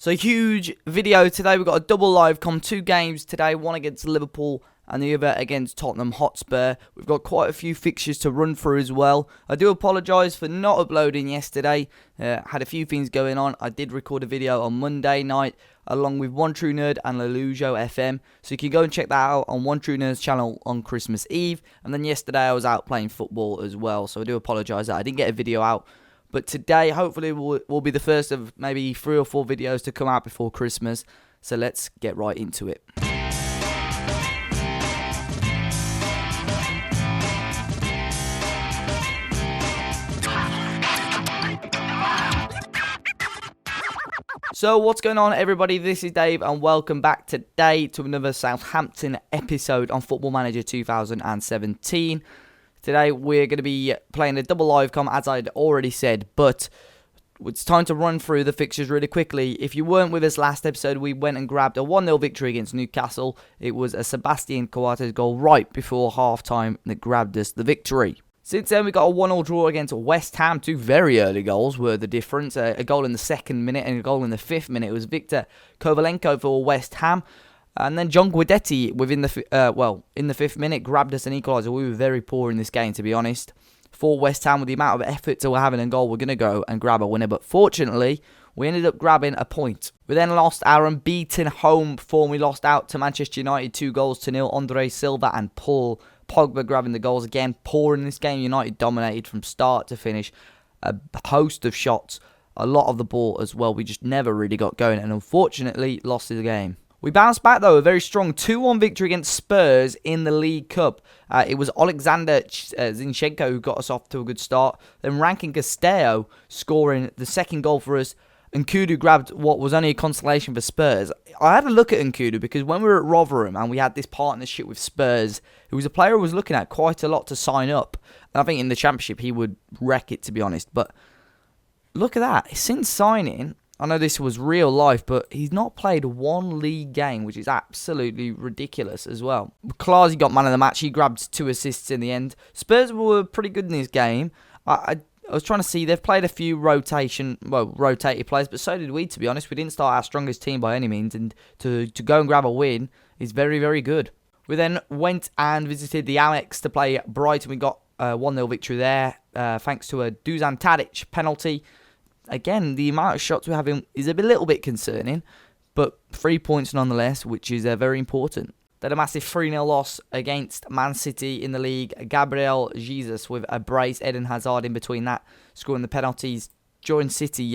So huge video today. We've got a double live com, 2 games today, one against Liverpool and the other against Tottenham Hotspur. We've got quite a few fixtures to run through as well. I do apologise for not uploading yesterday. Had a few things going on. I did record a video on Monday night along with One True Nerd and Lelujo FM. So you can go and check that out on One True Nerd's channel on Christmas Eve. And then yesterday I was out playing football as well. So I do apologise that I didn't get a video out. But today, hopefully, will be the first of maybe 3 or 4 videos to come out before Christmas. So let's get right into it. So what's going on, everybody? This is Dave and welcome back today to another Southampton episode on Football Manager 2017. Today we're going to be playing a double live com, as I'd already said, but it's time to run through the fixtures really quickly. If you weren't with us last episode, we went and grabbed a 1-0 victory against Newcastle. It was a Sebastian Coates goal right before half-time that grabbed us the victory. Since then, we got a 1-1 draw against West Ham. 2 very early goals were the difference. A goal in the 2nd minute and a goal in the 5th minute. It was Victor Kovalenko for West Ham. And then John Guidetti, in the 5th minute, grabbed us an equaliser. We were very poor in this game, to be honest. For West Ham, with the amount of effort that we're having in goal, we're going to go and grab a winner. But fortunately, we ended up grabbing a point. We then lost our unbeaten home form. We lost out to Manchester United 2-0. Andre Silva and Paul Pogba grabbing the goals again. Poor in this game. United dominated from start to finish. A host of shots. A lot of the ball as well. We just never really got going and unfortunately lost the game. We bounced back, though, a very strong 2-1 victory against Spurs in the League Cup. It was Alexander Zinchenko who got us off to a good start. Then Rankin Castello scoring the second goal for us. And Nkudu grabbed what was only a consolation for Spurs. I had a look at Nkudu because when we were at Rotherham and we had this partnership with Spurs, he was a player I was looking at quite a lot to sign up. And I think in the Championship he would wreck it, to be honest. But look at that. Since signing, I know this was real life, but he's not played 1 league game, which is absolutely ridiculous as well. Klaasie got man of the match. He grabbed 2 assists in the end. Spurs were pretty good in this game. I was trying to see, they've played a few rotated players, but so did we, to be honest. We didn't start our strongest team by any means, and to go and grab a win is very, very good. We then went and visited the Amex to play Brighton. We got a 1-0 victory there, thanks to a Dusan Tadic penalty. Again, the amount of shots we're having is a little bit concerning, but 3 points nonetheless, which is very important. Then a massive 3-0 loss against Man City in the league. Gabriel Jesus with a brace. Eden Hazard in between that, scoring the penalties. Joined City,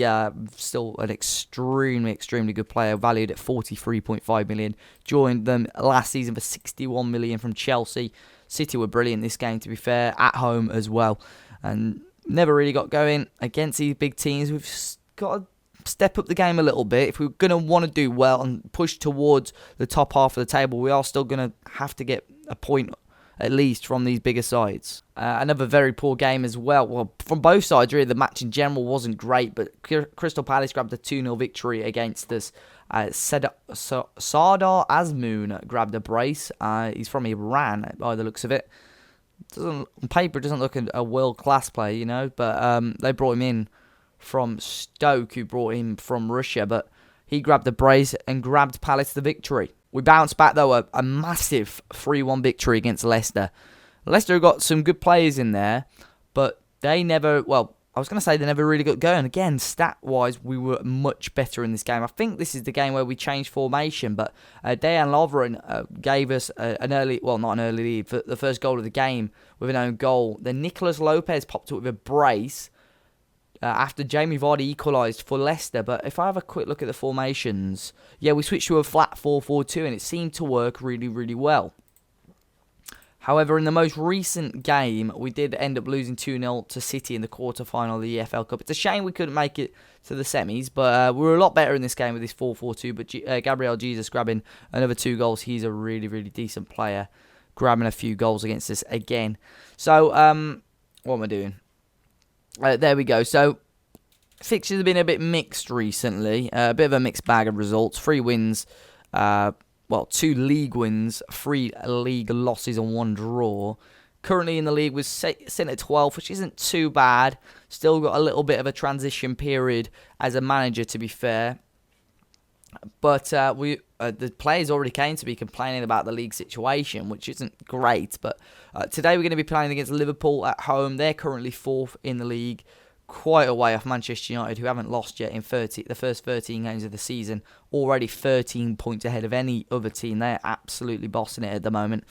still an extremely good player, valued at 43.5 million. Joined them last season for 61 million from Chelsea. City were brilliant this game, to be fair, at home as well. And never really got going against these big teams. We've got to step up the game a little bit. If we're going to want to do well and push towards the top half of the table, we are still going to have to get a point at least from these bigger sides. Another very poor game as well. Well, from both sides, really. The match in general wasn't great, but Crystal Palace grabbed a 2-0 victory against us. Sardar Azmoun grabbed a brace. He's from Iran, by the looks of it. On paper, doesn't look a world-class player, you know, but they brought him in from Stoke, who brought him from Russia, but he grabbed the brace and grabbed Palace the victory. We bounced back, though, a massive 3-1 victory against Leicester. Leicester got some good players in there, but they never, I was going to say they never really got going. Again, stat-wise, we were much better in this game. I think this is the game where we changed formation, but Dejan Lovren gave us not an early lead, for the first goal of the game with an own goal. Then Nicolas Lopez popped up with a brace after Jamie Vardy equalised for Leicester. But if I have a quick look at the formations, we switched to a flat 4-4-2, and it seemed to work really, really well. However, in the most recent game, we did end up losing 2-0 to City in the quarter-final of the EFL Cup. It's a shame we couldn't make it to the semis, but we were a lot better in this game with this 4-4-2. But Gabriel Jesus grabbing another 2 goals. He's a really, really decent player, grabbing a few goals against us again. So, what am I doing? There we go. So, fixtures have been a bit mixed recently. A bit of a mixed bag of results. 3 wins, 2 league wins, 3 league losses and 1 draw. Currently in the league, we're sitting at 12th, which isn't too bad. Still got a little bit of a transition period as a manager, to be fair. But the players already came to be complaining about the league situation, which isn't great. But today we're going to be playing against Liverpool at home. They're currently 4th in the league, quite a way off Manchester United, who haven't lost yet in the first 13 games of the season. Already 13 points ahead of any other team. They're absolutely bossing it at the moment.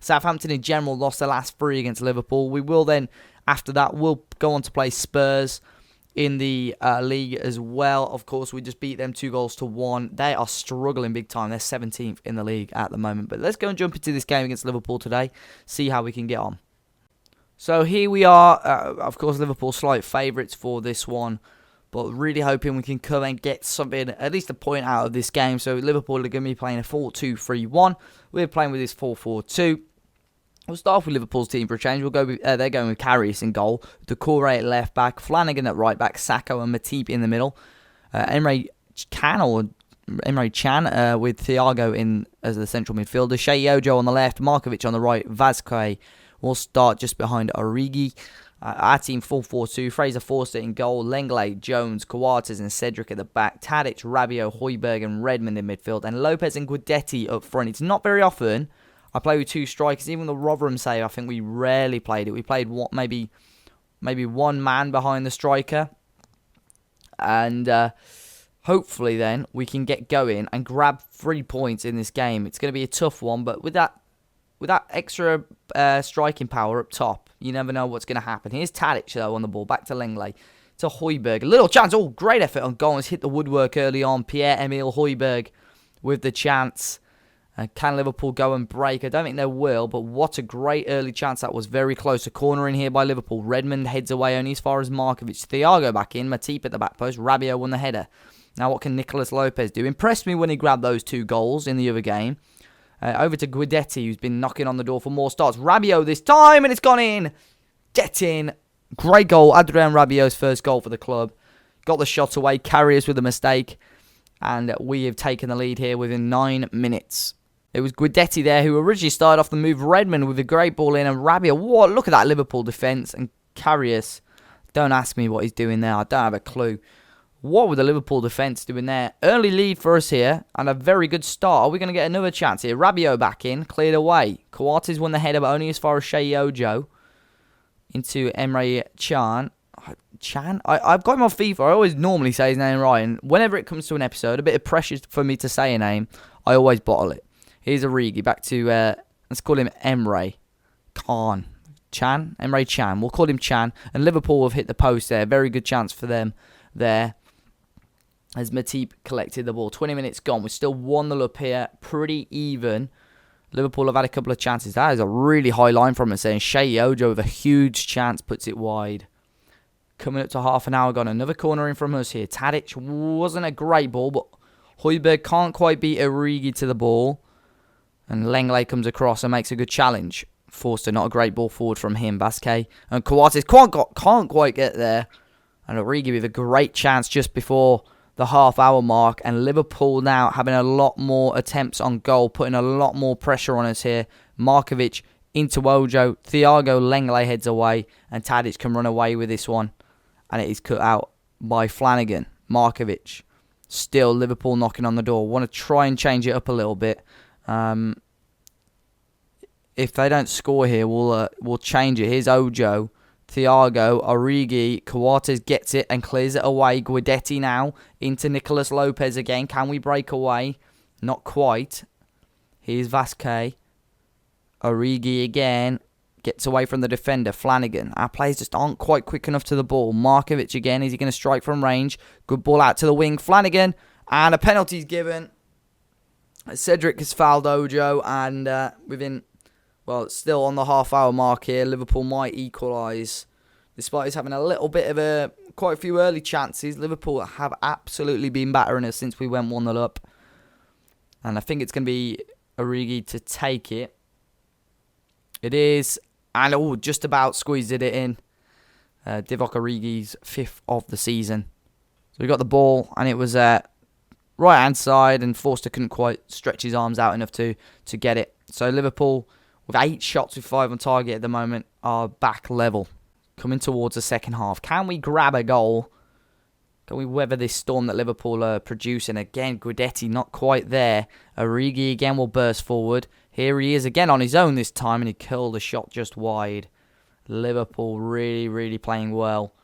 Southampton in general lost their last 3 against Liverpool. We will then, after that, we'll go on to play Spurs in the league as well. Of course, we just beat them 2-1. They are struggling big time. They're 17th in the league at the moment. But let's go and jump into this game against Liverpool today, see how we can get on. So here we are. Of course, Liverpool slight favourites for this one, but really hoping we can come and get something, at least a point out of this game. So Liverpool are going to be playing a 4-2-3-1. We're playing with this 4-4-2. We'll start off with Liverpool's team for a change. They're going with Karius in goal, Doucouré at left back, Flanagan at right back, Sacco and Matip in the middle, Emre Can with Thiago in as the central midfielder, Shea Ojo on the left, Markovic on the right, Vazquez will start just behind Origi. Our team 4-4-2, Fraser Forster in goal, Lenglet, Jones, Coates and Cedric at the back, Tadic, Rabiot, Højbjerg and Redmond in midfield, and Lopez and Guidetti up front. It's not very often I play with 2 strikers. Even the Rotherham save, I think we rarely played it. We played maybe one man behind the striker. And hopefully then we can get going and grab 3 points in this game. It's going to be a tough one, but with that extra striking power up top, you never know what's going to happen. Here's Tadic though on the ball. Back to Lenglet. To Højbjerg. A little chance. Oh, great effort on goal. Has hit the woodwork early on. Pierre-Emile Højbjerg with the chance. Can Liverpool go and break? I don't think they will, but what a great early chance that was. Very close. A corner in here by Liverpool. Redmond heads away only as far as Markovic. Thiago back in. Matip at the back post. Rabiot won the header. Now what can Nicolas Lopez do? Impressed me when he grabbed those 2 goals in the other game. Over to Guidetti, who's been knocking on the door for more starts. Rabiot this time, and it's gone in. Get in. Great goal. Adrien Rabiot's first goal for the club. Got the shot away. Karius with a mistake. And we have taken the lead here within 9 minutes. It was Guidetti there who originally started off the move. Redmond with a great ball in. And Rabiot, what? Look at that Liverpool defence. And Karius, don't ask me what he's doing there. I don't have a clue. What were the Liverpool defence doing there? Early lead for us here. And a very good start. Are we going to get another chance here? Rabiot back in. Cleared away. Coates won the header, but only as far as Shea Ojo. Into Emre Can. I've got him on FIFA. I always normally say his name right. And whenever it comes to an episode, a bit of pressure for me to say a name, I always bottle it. Here's Origi back to, let's call him Emre Can. Emre Can. We'll call him Can. And Liverpool have hit the post there. Very good chance for them there. As Matip collected the ball. 20 minutes gone. We're still 1-0 up here. Pretty even. Liverpool have had a couple of chances. That is a really high line from us. And Shea Ojo with a huge chance puts it wide. Coming up to half an hour gone. Another corner in from us here. Tadic wasn't a great ball, but Højbjerg can't quite beat Origi to the ball. And Lenglet comes across and makes a good challenge. Forster, not a great ball forward from him. Vazquez and Coates can't quite get there. And Origi with a great chance just before the half-hour mark. And Liverpool now having a lot more attempts on goal, putting a lot more pressure on us here. Markovic into Ojo. Thiago Lenglet heads away. And Tadic can run away with this one. And it is cut out by Flanagan. Markovic. Still Liverpool knocking on the door. Want to try and change it up a little bit. If they don't score here, we'll change it. Here's Ojo, Thiago, Origi, Coates gets it and clears it away. Guidetti now into Nicolas Lopez again. Can we break away? Not quite. Here's Vazquez. Origi again. Gets away from the defender. Flanagan. Our players just aren't quite quick enough to the ball. Markovic again. Is he going to strike from range? Good ball out to the wing. Flanagan. And a penalty's given. Cedric has fouled Ojo. And still on the half-hour mark here. Liverpool might equalise. Despite us having a little bit of quite a few early chances. Liverpool have absolutely been battering us since we went 1-0 up. And I think it's going to be Origi to take it. It is. And just about squeezed it in. Divock Origi's 5th of the season. So we got the ball and it was right-hand side and Forster couldn't quite stretch his arms out enough to get it. So Liverpool, with 8 shots with 5 on target at the moment, are back level. Coming towards the second half. Can we grab a goal? Can we weather this storm that Liverpool are producing? Again, Guidetti not quite there. Origi again will burst forward. Here he is again on his own this time, and he curled a shot just wide. Liverpool really, really playing well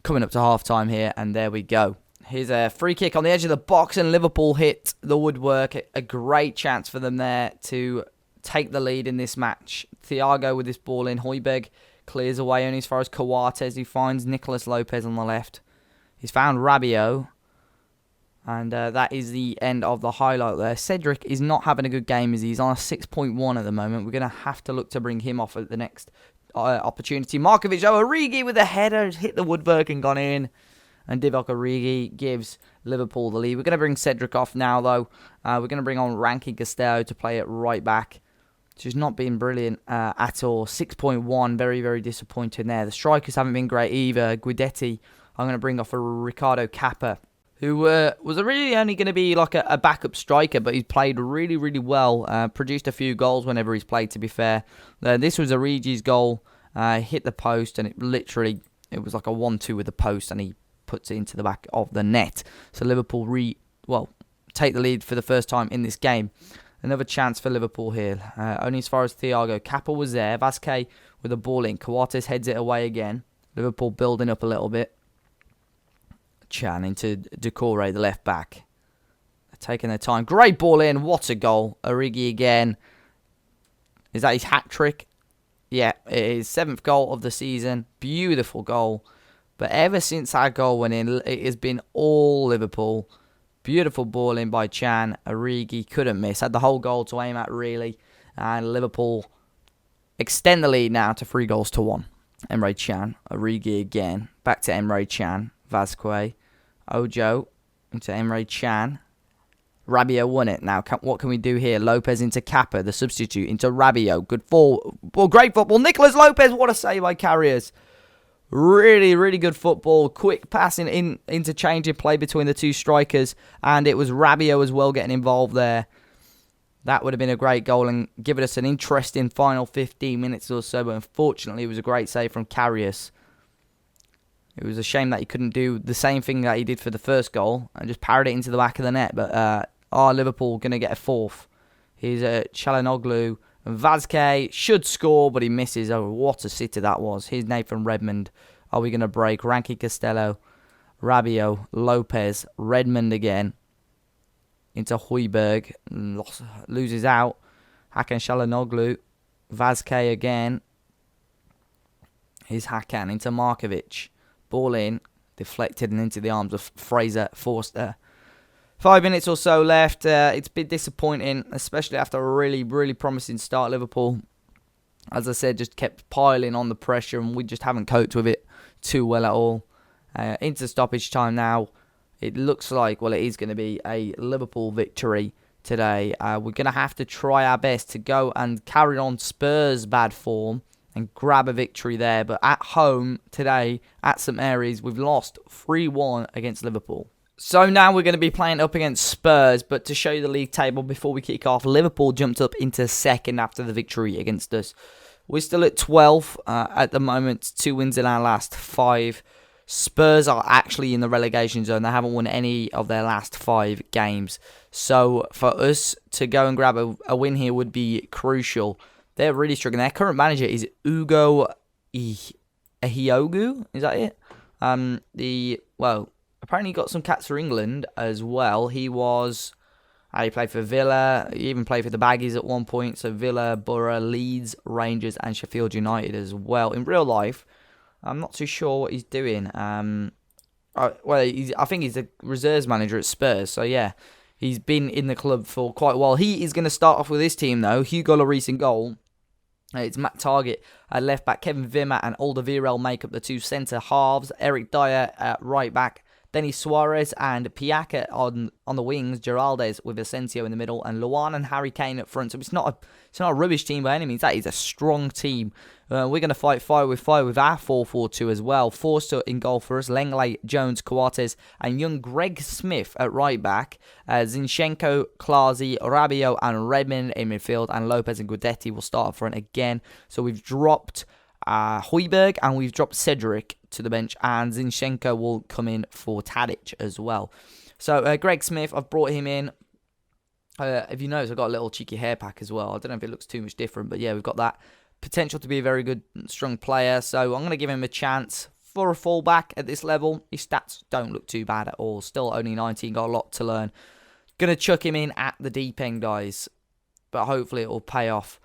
coming up to half-time here, and there we go. Here's a free kick on the edge of the box, and Liverpool hit the woodwork. A great chance for them there to take the lead in this match. Thiago with this ball in. Højbjerg clears away only as far as Coates, who finds Nicolas Lopez on the left. He's found Rabiot. And that is the end of the highlight there. Cedric is not having a good game, as he's on a 6.1 at the moment. We're going to have to look to bring him off at the next opportunity. Markovic, Origi with a header, hit the woodwork and gone in. And Divock Origi gives Liverpool the lead. We're going to bring Cedric off now, though. We're going to bring on Ranky Castello to play it right back, which has not been brilliant at all. 6.1, very, very disappointing there. The strikers haven't been great either. Guidetti, I'm going to bring off a Ricardo Kappa, who was really only going to be like a backup striker, but he's played really, really well. Produced a few goals whenever he's played, to be fair. This was Origi's goal. Hit the post, and it was like a 1-2 with the post, and he puts it into the back of the net. So Liverpool take the lead for the first time in this game. Another chance for Liverpool here. Only as far as Thiago. Kappa was there. Vasquez with the ball in. Coates heads it away again. Liverpool building up a little bit. Chan into Decore, the left back. Taking their time. Great ball in. What a goal. Origi again. Is that his hat-trick? Yeah, it is. 7th goal of the season. Beautiful goal. But ever since that goal went in, it has been all Liverpool. Beautiful ball in by Chan. Origi couldn't miss. Had the whole goal to aim at, really. And Liverpool extend the lead now to 3-1. Emre Can. Origi again. Back to Emre Can. Vasquez. Ojo into Emre Can. Rabiot won it. Now, what can we do here? Lopez into Kappa, the substitute, into Rabiot. Good ball. Great football. Nicolas Lopez, what a save by Carriers. Really, really good football. Quick passing, interchanging play between the two strikers. And it was Rabiot as well getting involved there. That would have been a great goal and given us an interesting final 15 minutes or so. But unfortunately, it was a great save from Carriers. It was a shame that he couldn't do the same thing that he did for the first goal and just parried it into the back of the net. But Liverpool going to get a fourth. Here's Çalhanoğlu. And Vasquez should score, but he misses. Oh, what a sitter that was. Here's Nathan Redmond. Are we going to break? Ranky Castello, Rabiot, Lopez, Redmond again. Into Højbjerg. Loses out. Hakan Çalhanoğlu. Vasquez again. Here's Hakan into Markovic. Ball in. Deflected and into the arms of Fraser Forster. 5 minutes or so left. It's been disappointing, especially after a really, really promising start. Liverpool, as I said, just kept piling on the pressure, and we just haven't coped with it too well at all. Into stoppage time now. It looks like, well, it is going to be a Liverpool victory today. We're going to have to try our best to go and carry on Spurs' bad form and grab a victory there. But at home today, at St Mary's, we've lost 3-1 against Liverpool. So now we're going to be playing up against Spurs, but to show you the league table before we kick off, Liverpool jumped up into second after the victory against us. We're still at 12 at the moment, 2 wins in our last 5. Spurs are actually in the relegation zone. They haven't won any of their last 5 games. So for us to go and grab a win here would be crucial. They're really struggling. Their current manager is Ugo Ehiogu. Is that it? Apparently he got some caps for England as well. He played for Villa. He even played for the Baggies at one point. So Villa, Borough, Leeds, Rangers and Sheffield United as well. In real life, I'm not too sure what he's doing. I think he's a reserves manager at Spurs. So yeah, he's been in the club for quite a while. He is going to start off with his team though. Hugo Lloris in goal. It's Matt Targett at left back. Kevin Wimmer and Alderweireld make up the 2 centre halves. Eric Dyer at right back. Denis Suarez and Piaca on the wings, Geraldes with Asensio in the middle, and Luan and Harry Kane up front. So it's not a rubbish team by any means. That is a strong team. We're going to fight fire with our 4-4-2 as well. Forster in goal for us, Lenglet, Jones, Coates, and young Greg Smith at right back. Zinchenko, Klaasie, Rabiot, and Redmond in midfield, and Lopez and Guidetti will start up front again. So we've dropped Højbjerg, and we've dropped Cedric to the bench, and Zinchenko will come in for Tadic as well. So Greg Smith, I've brought him in. If you notice, I've got a little cheeky hair pack as well. I don't know if it looks too much different, but yeah, we've got that potential to be a very good, strong player. So I'm going to give him a chance for a fullback at this level. His stats don't look too bad at all. Still only 19, got a lot to learn. Going to chuck him in at the deep end, guys. But hopefully it will pay off.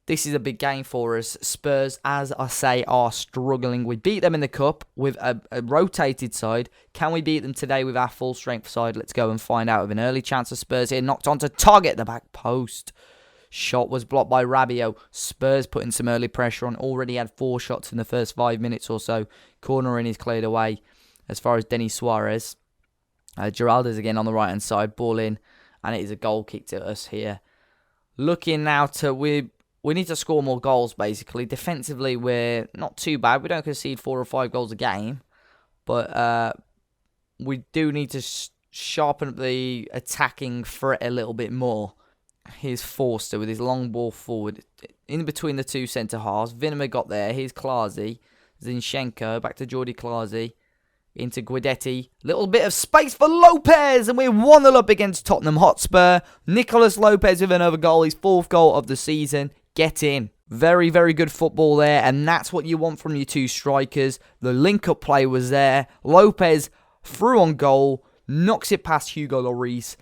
This is a big game for us. Spurs, as I say, are struggling. We beat them in the Cup with a rotated side. Can we beat them today with our full strength side? Let's go and find out. With an early chance of Spurs here. Knocked onto target, the back post. Shot was blocked by Rabiot. Spurs putting some early pressure on. Already had 4 shots in the first 5 minutes or so. Corner in is cleared away as far as Denis Suarez. Geraldo's again on the right-hand side. Ball in. And it is a goal kick to us here. Looking now to... We need to score more goals, basically. Defensively, we're not too bad. We don't concede 4 or 5 goals a game. But we do need to sharpen up the attacking threat a little bit more. Here's Forster with his long ball forward. In between the 2 centre-halves. Vinama got there. Here's Klaasie. Zinchenko. Back to Jordi Klaasie. Into Guidetti. Little bit of space for Lopez. And we're 1-0 up against Tottenham Hotspur. Nicolas Lopez with another goal. His 4th goal of the season. Get in. Very, very good football there. And that's what you want from your 2 strikers. The link-up play was there. Lopez through on goal. Knocks it past Hugo Lloris.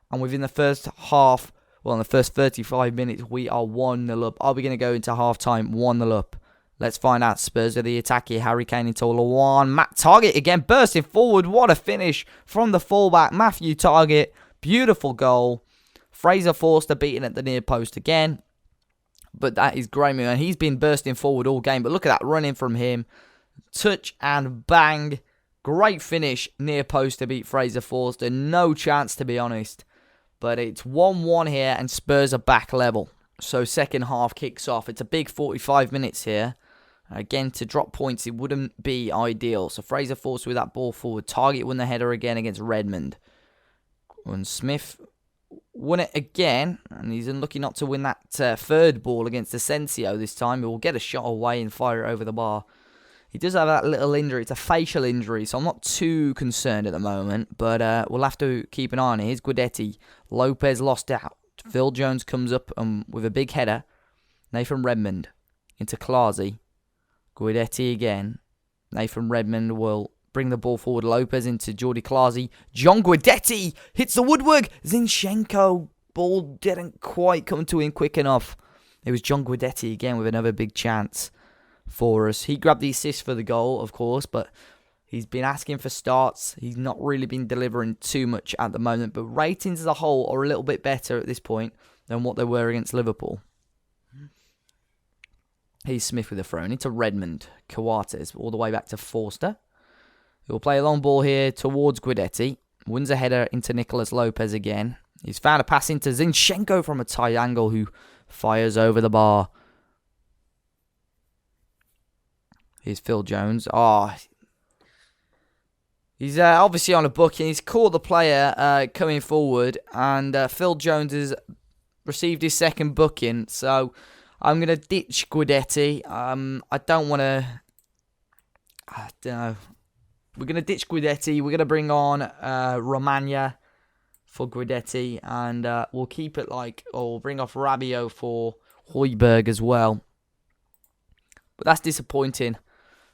And within the first half, well, in the first 35 minutes, we are 1-0 up. Are we going to go into half-time 1-0 up? Let's find out. Spurs are the attack here. Harry Kane into Lawan. Matt Target again bursting forward. What a finish from the fullback. Matthew Target. Beautiful goal. Fraser Forster beaten at the near post again. But that is Graham, and he's been bursting forward all game. But look at that running from him. Touch and bang. Great finish near post to beat Fraser Forster. No chance, to be honest. But it's 1-1 here, and Spurs are back level. So second half kicks off. It's a big 45 minutes here. Again, to drop points, it wouldn't be ideal. So Fraser Forster with that ball forward. Target won the header again against Redmond. And Smith won it again, and he's unlucky not to win that third ball against Asensio this time. He will get a shot away and fire it over the bar. He does have that little injury. It's a facial injury, so I'm not too concerned at the moment, but we'll have to keep an eye on it. Here's Guidetti. Lopez lost out. Phil Jones comes up with a big header. Nathan Redmond into Klaasie. Guidetti again. Nathan Redmond will bring the ball forward. Lopez into Jordi Klaasie. John Guidetti hits the woodwork. Zinchenko. Ball didn't quite come to him quick enough. It was John Guidetti again with another big chance for us. He grabbed the assist for the goal, of course, but he's been asking for starts. He's not really been delivering too much at the moment, but ratings as a whole are a little bit better at this point than what they were against Liverpool. Here's Smith with a throw into Redmond. Coates all the way back to Forster. He'll play a long ball here towards Guidetti. Wins a header into Nicolas Lopez again. He's found a pass into Zinchenko from a tight angle who fires over the bar. Here's Phil Jones. He's obviously on a booking. He's caught the player coming forward. And Phil Jones has received his second booking. So I'm going to ditch Guidetti. I don't want to... I don't know. We're going to ditch Guidetti. We're going to bring on Romagna for Guidetti. And we'll keep it we'll bring off Rabiot for Højbjerg as well. But that's disappointing.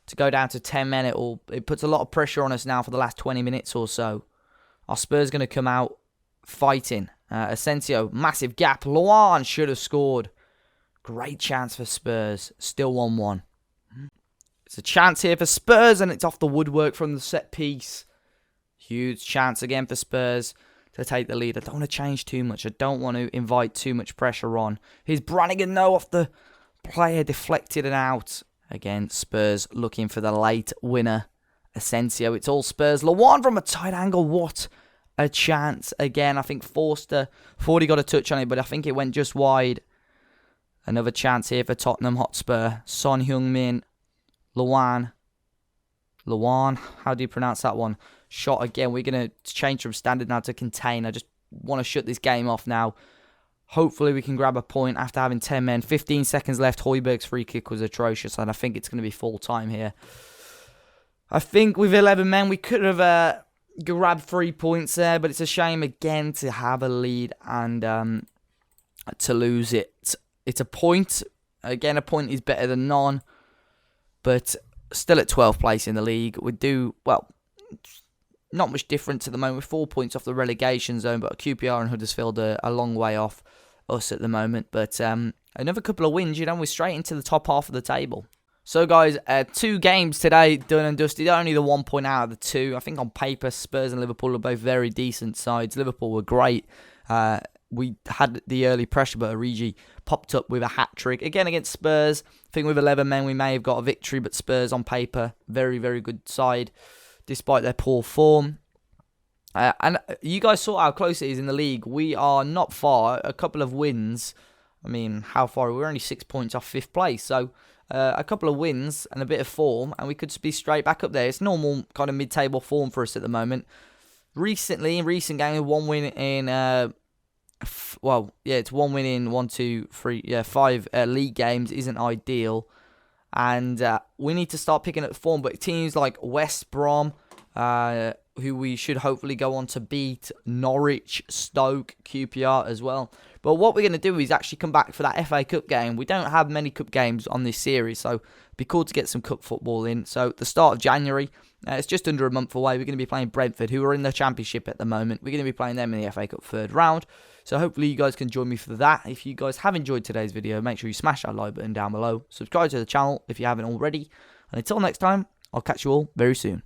To go down to 10 men, it puts a lot of pressure on us now for the last 20 minutes or so. Our Spurs going to come out fighting. Asensio, massive gap. Luan should have scored. Great chance for Spurs. Still 1-1. It's a chance here for Spurs, and it's off the woodwork from the set piece. Huge chance again for Spurs to take the lead. I don't want to change too much. I don't want to invite too much pressure on. Here's Brannigan, though, off the player, deflected and out. Again, Spurs looking for the late winner. Asensio, it's all Spurs. Lawan from a tight angle. What a chance. Again, I think Forster thought he got a touch on it, but I think it went just wide. Another chance here for Tottenham Hotspur. Son Heung-min. Luan, how do you pronounce that one? Shot again. We're going to change from standard now to contain. I just want to shut this game off now. Hopefully we can grab a point after having 10 men. 15 seconds left. Højbjerg's free kick was atrocious, and I think it's going to be full time here. I think with 11 men we could have grabbed 3 points there, but it's a shame again to have a lead and to lose it. It's a point. Again, a point is better than none, but still at 12th place in the league. We do, well, not much difference at the moment. 4 points off the relegation zone, but QPR and Huddersfield are a long way off us at the moment. But another couple of wins, we're straight into the top half of the table. So, guys, 2 games today, done and dusted. Only the 1 point out of the 2. I think on paper, Spurs and Liverpool are both very decent sides. Liverpool were great. We had the early pressure, but Origi popped up with a hat-trick. Again, against Spurs, I think with 11 men, we may have got a victory, but Spurs on paper, very, very good side, despite their poor form. And you guys saw how close it is in the league. We are not far. A couple of wins. I mean, how far? We're only 6 points off 5th place. So, a couple of wins and a bit of form, and we could be straight back up there. It's normal kind of mid-table form for us at the moment. Recently, in recent games, 1 win in... it's 1 win in 1, 2, 3, 5 league games isn't ideal. And we need to start picking up form. But teams like West Brom, who we should hopefully go on to beat, Norwich, Stoke, QPR as well. But what we're going to do is actually come back for that FA Cup game. We don't have many cup games on this series, so it'd be cool to get some cup football in. So the start of January, it's just under a month away. We're going to be playing Brentford, who are in the Championship at the moment. We're going to be playing them in the FA Cup 3rd round. So hopefully you guys can join me for that. If you guys have enjoyed today's video, make sure you smash that like button down below. Subscribe to the channel if you haven't already. And until next time, I'll catch you all very soon.